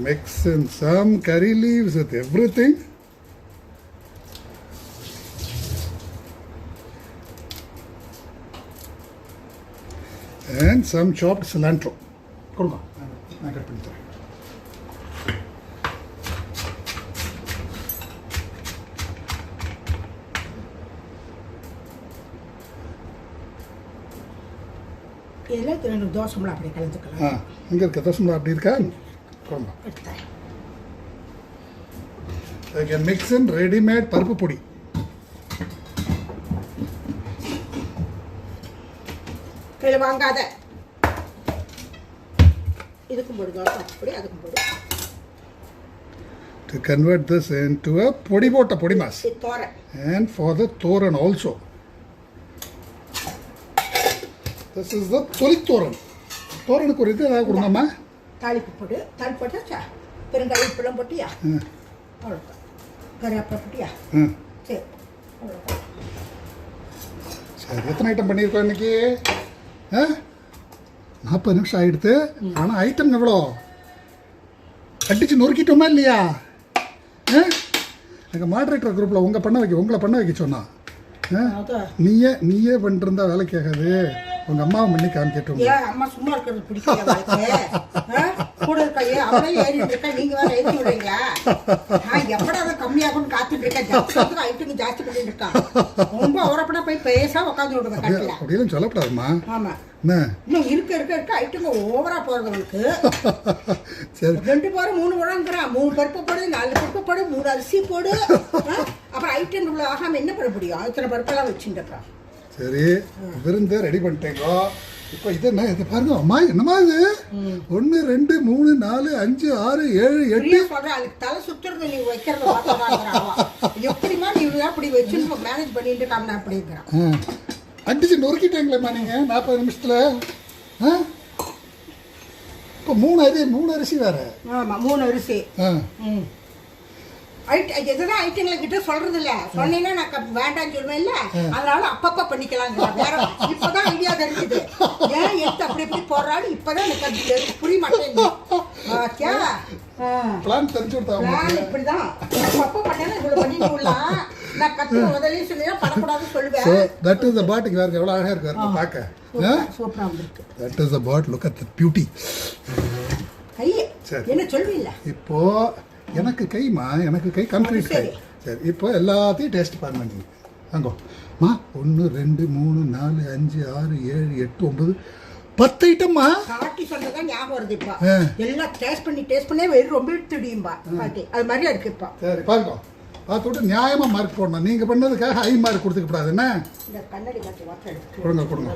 Mix in some curry leaves with everything. And some chopped cilantro. கொடுங்க. நான் கட் பண்ணி தரேன். இதெல்லாம் தோசைலாம் அப்படியே கலந்துக்கலாம். இங்கே இருக்க தோசைலாம் அப்படி இருக்கா? கொடுங்க. I can mix in ready-made பருப்பு பொடி. கையில் வாங்காத. இதுக்கும் போடு தோசை, அப்படி அதுக்கும் போடு. To convert this into a Podimas. Thoran. And for the Thoran also. This is the Thoran. Thoranukku ஒரு இது ஏதாவது கொடுங்கம்மா. தாளிப்பு போடு. தாளிப்பு போட்டாச்சா? பெருங்காயம் இப்பெல்லாம் போட்டியா? அவ்வளோதான். கறிவேப்பிலை போட்டியா? சரி, அவ்வளோதான். சரி, எத்தனை ஐட்டம் பண்ணியிருக்கோம் இன்னைக்கு? 40 நிமிஷம் ஆகிடுது. ஆனால் ஐட்டம் எவ்வளோ அடிச்சு நொறுக்கிட்டோமா இல்லையா? எங்கள் மாடரேட்டர் குரூப்பில் உங்களை பண்ண வைக்க சொன்னா. நீயே பண்ணிட்டு இருந்தா வேலை கேட்காது. உங்க அம்மாவை பண்ணி காமிக்கட்டும். அம்மா சும்மா இருக்கிறது பிடிக்கல. கூட இருக்கையே அவளே ஏறிட்டு இருக்கா, நீங்க வேற ஏற்றி விடுறீங்களா? எப்படா அதை கம்மியாகும்னு காத்துட்டு இருக்கேன். ஐட்டுக்கு ஜாஸ்தி பண்ணிட்டு இருக்கான். ரொம்ப அவரப்படா போய் பேசா உட்காந்து விடுங்க கட்டில. அப்படியெல்லாம் சொல்லக்கூடாதுமா. ஆமா, இன்னும் இருக்க ஐட்டுங்க ஓவரா போறவங்களுக்கு. சரி, 2 பேரும் 3 பழங்கிறான். 3 பருப்பு போடு, 4 பருப்பு போடு, 3 அரிசி போடு. அப்புறம் ஐட்டம் இவ்வளோ ஆகாம என்ன பண்ண முடியும்? இத்தனை பருப்பெல்லாம் வச்சுருக்கா. சரி, விருந்து ரெடி பண்ணிட்டேங்கோ. இப்போ இது என்ன? இது பாருங்க அம்மா, என்னமா இது? 1 2 3 4 5 6 7 8 சொல்றேன். அதுக்கு தலை சுத்துறது நீ வைக்கிறத எப்படிமா நீ அப்படி வச்சு மேனேஜ் பண்ணிட்டு இருக்காம அப்படிங்கிறான். அடிச்சு நொறுக்கிட்டேங்களேம்மா நீங்க 40 நிமிஷத்துல. இப்போ 3 அரிசி வேற. ஆமா, 3 அரிசி. எதுதான் ஐட்டங்களை கிட்ட சொல்றது இல்ல. சொன்னீங்கன்னா நான் வேண்டாம்னு சொல்லுவேன் இல்ல. அதனால அப்பப்ப பண்ணிக்கலாம். வேற இப்பதான் ஐடியா தெரிஞ்சுது. ஏன் எடுத்து அப்படி எப்படி போடுறாரு இப்பதான் எனக்கு புரிய மாட்டேங்குது. பிளான் தெரிஞ்சு கொடுத்தா இப்படிதான் அப்பப்ப பண்ணேன்னா இவ்வளவு பண்ணிட்டு விடலாம். நான் கத்து முதலே சொல்லியா பண்ணக்கூடாதுன்னு சொல்லுவேன். That is the part. இங்க எவ்வளவு அழகா இருக்கு பாக்க. சூப்பரா இருக்கு. That is the part. Look at the beauty. ஐயே, என்ன சொல்வீங்க? இப்போ எனக்கு கைமா, எனக்கு கை கான்கிரீட் கை. சரி, இப்போ எல்லாத்தையும் டேஸ்ட் பாருங்க நீங்க. வாங்கோம்மா. 1 2 3 4 5 6 7 8 9 10 ஐட்டம்மா. பாட்டி சொன்னதா ஞாபகம் வருது. இப்போ எல்லாம் டேஸ்ட் பண்ணி வெறும் ரொம்ப திடியும்பா பாட்டி. அது மாதிரி இருக்கு இப்போ. சரி, பாருங்க. பார்த்துட்டு நியாயமா மார்க் போடணும். நீங்க பண்ணதுக்காக ஹை மார்க் கொடுத்துக்க கூடாது. என்ன இந்த கண்ணாடி மாற்றி வாட்டர் எடுத்து கொடுங்க.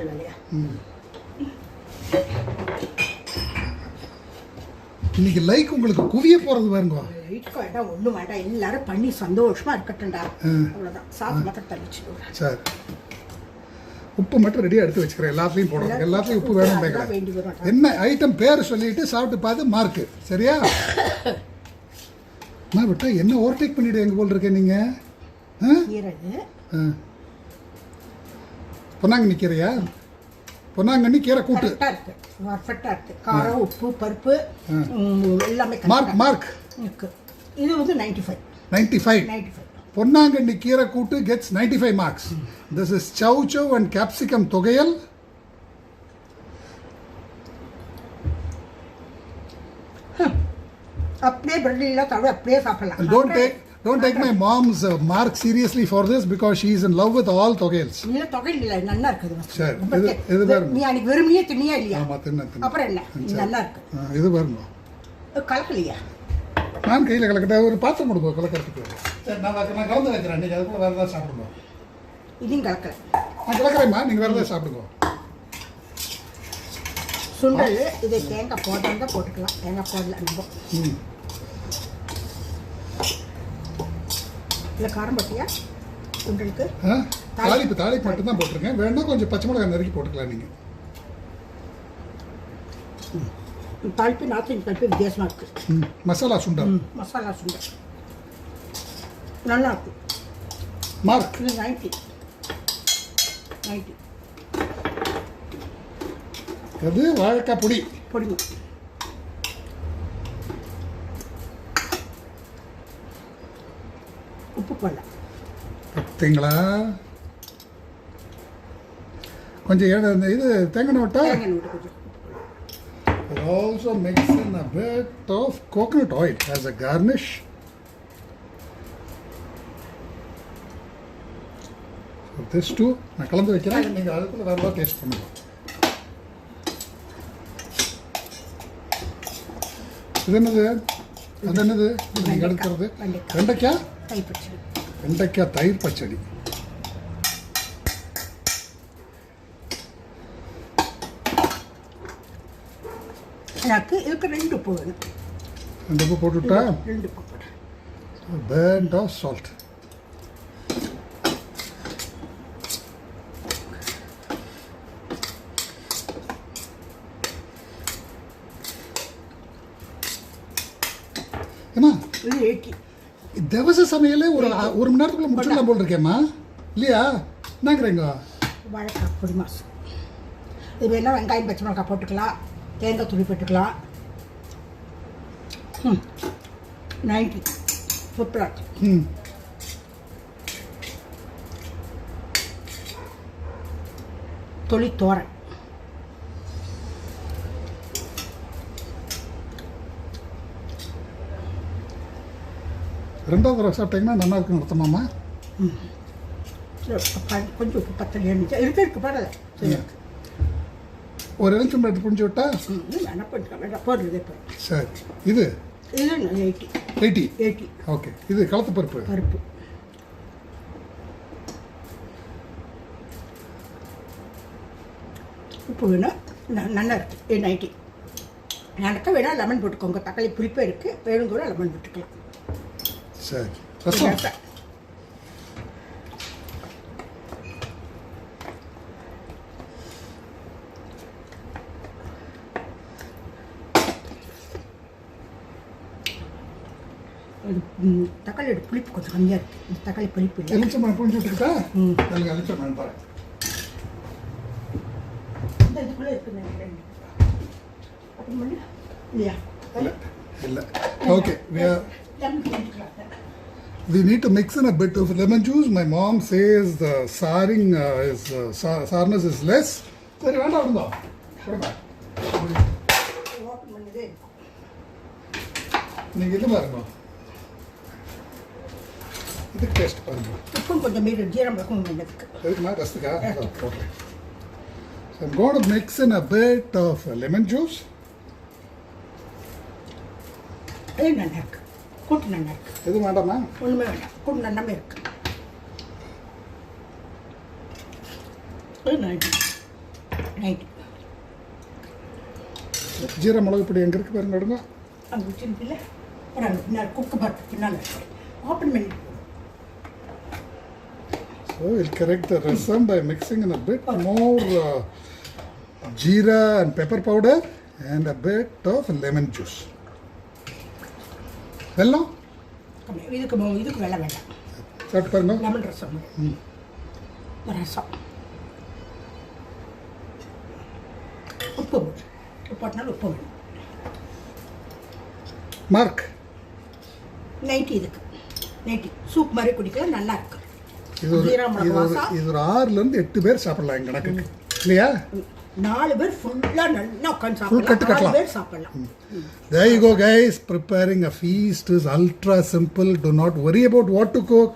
இன்னைக்கு லைக் உங்களுக்கு குவிய போறது பாருங்க. லைக் வேண்டாம், ஒன்றும் வேண்டாம். எல்லாரும் பண்ணி சந்தோஷமா இருக்கட்டும்டா. அவ்வளோதான். சாப்பிட்டு மாத்திரம் தள்ளிச்சுடுவேன். சரி, உப்பு மட்டும் ரெடியாக எடுத்து வச்சுக்கிறேன். எல்லாத்துலேயும் போடுறோம். எல்லாத்துலேயும் உப்பு வேணும் கேட்குறேன். என்ன ஐட்டம் பேர் சொல்லிட்டு சாப்பிட்டு பார்த்து மார்க்கு. சரியா? நான் விட்டா என்ன ஓவர்டேக் பண்ணிவிடு எங்கே போல் இருக்கேன் நீங்கள். பொன்னாங்கண்ணி கீரையா? பொன்னாங்கண்ணி கீரை கூட்டு. காரம், உப்பு, பருப்பு எல்லாமே. மார்க் இது வந்து 95. பொன்னாங்கண்ணி கீரை கூட்டு gets 95 marks. This is chow chow and capsicum Thogayal. அப்படியே பிரெட்ல தடவை அப்படியே சாப்பிடலாம். Don't take my mom's mark seriously for this because she is in love with all Thogayals. இல்ல Thogayal இல்ல, நல்லா இருக்குது. சரி, இது பாருங்க. நீ அன்னைக்கு வெறுமையே தின்னியா இல்லையா? ஆமா, தின்ன. அப்புறம் என்ன? நல்லா இருக்கு. இது பாருங்க. கலக்கலையா? நான் கையில் கலக்கிட்ட ஒரு பாத்திரம் கொடுப்போம் கலக்கிறதுக்கு. சரி, நான் கலந்து வைக்கிறேன். நீங்கள் அதுக்குள்ள வேறு ஏதாவது சாப்பிடுங்க. இதையும் கலக்கிறேன். நான் கலக்கிறேம்மா, நீங்கள் வேறு ஏதாவது சாப்பிடுங்க. சுண்டல் இதை தேங்காய் போட்டால் போட்டுக்கலாம். தேங்காய் போடல நம்ம. இல்லை காரம் பட்டியா சுண்டலுக்கு? தாளிப்பு மட்டும்தான் போட்டிருக்கேன். வேணா கொஞ்சம் பச்சை மிளகாய் நறுக்கி போட்டுக்கலாம் நீங்கள். தாளிப்பு நார்த் தாளிப்பு வித்தியாசமாக இருக்குது. மசாலா சுண்டல். நல்லா இருக்கு. மார்க் 90. அது வாழைக்காய் பொடி. உப்பு போடலாம். பார்த்தீங்களா? கொஞ்சம் இது தேங்காய் விட்டா. It also mix in a bit of coconut oil as a garnish. So this too நான் கலந்து வைக்கிறேன். நீங்கள் அதுக்குள்ள வேறு ஏதாவது டேஸ்ட் பண்ணுங்க. இது என்னது? அது என்னது நீங்கள் எடுக்கிறது? வெண்டைக்காய் தயிர் பச்சடி. எனக்கு இதுக்கு 2 உப்பு வேணும். 2 உப்பு போட்டுவிட்டா? 2 உப்பு போடு. Burnt of salt. ஏமா இது 80. தவச சமையலே ஒரு மணி நேரத்துக்குள்ள முடிச்சிடலாம் போல் இருக்கேம்மா, இல்லையா? என்னங்கிறீங்க? வாழைக்காய் பொடிமாஸ். இது வேணால் வெங்காயம் பச்சை மிளகாய் போட்டுக்கலாம், தேங்காய் துளி போட்டுக்கலாம். 90 சூப்பராக இருக்கு. தோரன். ரெண்டாவது தடவை சாப்பிட்டீங்கன்னா நல்லா இருக்குன்னு அர்த்தமாம்மா? கொஞ்சம் உப்பு பத்தல இருக்கு பாருங்க. ஒரு எலுமிச்சம்பழம் எடுத்து புரிஞ்சு விட்டா? வேணா பண்ணிக்கலாம், போடுறது. சரி, இது 80. ஓகே, இது கலத்து பருப்பு. உப்பு வேணும், நல்லா இருக்கு. 90. எனக்கு வேணா லெமன் போட்டுக்கோங்க, தக்காளி புளிப்பே இருக்கு, வேணும் கூட லெமன் போட்டுக்கலாம். சரி, ரசம். தக்காளியோட புளிப்பு கொஞ்சம் கம்மியாக இருக்குது. இந்த தக்காளி புளிப்பு இல்லை. எலுமிச்சம்பழம் புரிஞ்சு விட்டுக்கிட்டா? எலுமிச்சம்பழம் பாரு. இந்த இதுக்குள்ளே இருக்குது அப்புறம் இல்லையா? இல்லை. Okay, we need to mix in a bit of lemon juice. My mom says the sourness is less. சரி, வேண்டாம் இருந்தோம். நீங்கள் இது பாருங்க, இதுக்கு டேஸ்ட் பாருங்க. உப்பும் கொஞ்சம் மீது ஜீரகம் வேண்டதுக்கு. எதுக்குமா? ரசத்துக்கா? Okay. So I'm going to mix in a bit of lemon juice. அது நல்லா இருக்கு, கூட்டு நல்லா இருக்கு. எது வேண்டாமா? ஒன்றுமே வேண்டாம், கூட்டு நல்லாமே இருக்கு. 90. ஜீரா மிளகு பொடி எங்கே இருக்கு பாருங்க, எடுங்க. அங்கே வச்சுருக்குல்ல, ஒரு பின்னால் குக்கு பார்த்து பின்னால் ஓப்பன் பண்ணி. So we'll correct the rasam by mixing in a bit more jeera and pepper powder and a bit of lemon juice. வெல்லம் இதுக்கு வெள்ளம் வேண்டாம். சாப்பிட்டு பாருங்க. லெமன் ரசம். உப்பு போட்டனால உப்பு வேணும். மார்க் 90. இதுக்கு 90 சூப் மாதிரி குடிக்கலாம், நல்லா இருக்கு. இது ஒரு 6லேருந்து 8 பேர் சாப்பிடலாம் எங்க கணக்குக்கு, இல்லையா? 4 பேர் ஃபுல்லா நல்லா உட்கார்ந்து சாப்பிடலாம். 4 பேர் சாப்பிடலாம். There you go, guys. Preparing a feast is ultra simple. Do not worry about what to cook.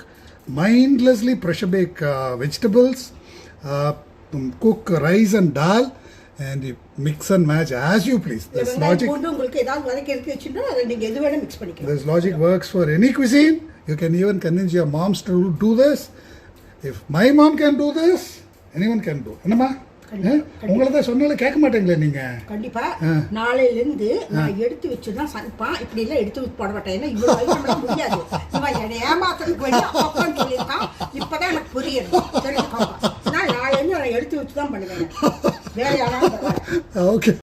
Mindlessly pressure bake vegetables, cook rice and dal, and you mix and match as you please. This logic. உங்களுக்கு ஏதாவது வதக்கி எடுத்து வச்சிட்டா அதை நீங்க எது வேணா mix பண்ணிக்கலாம். This logic works for any cuisine. You can even convince your moms to do this. If my mom can do this, anyone can do. என்னமா? உங்களை தான் சொன்னாலும் கேட்க மாட்டேங்களே நீங்க. கண்டிப்பா நாளையிலிருந்து நான் எடுத்து வச்சுதான் சமைப்பா. இப்படி எல்லாம் எடுத்து போட மாட்டேன், ஏன்னா இவ்வளவு ஐட்டம் முடியாது. இவன் ஏமாத்துறதுக்கு வேண்டிய அப்பன்னு சொல்லியிருக்கான். இப்பதான் எனக்கு புரியுது, தெரிஞ்சுக்கோங்க. நான் நாளையிலிருந்து நான் எடுத்து வச்சுதான் பண்ணுவேன். வேற யாராவது. ஓகே.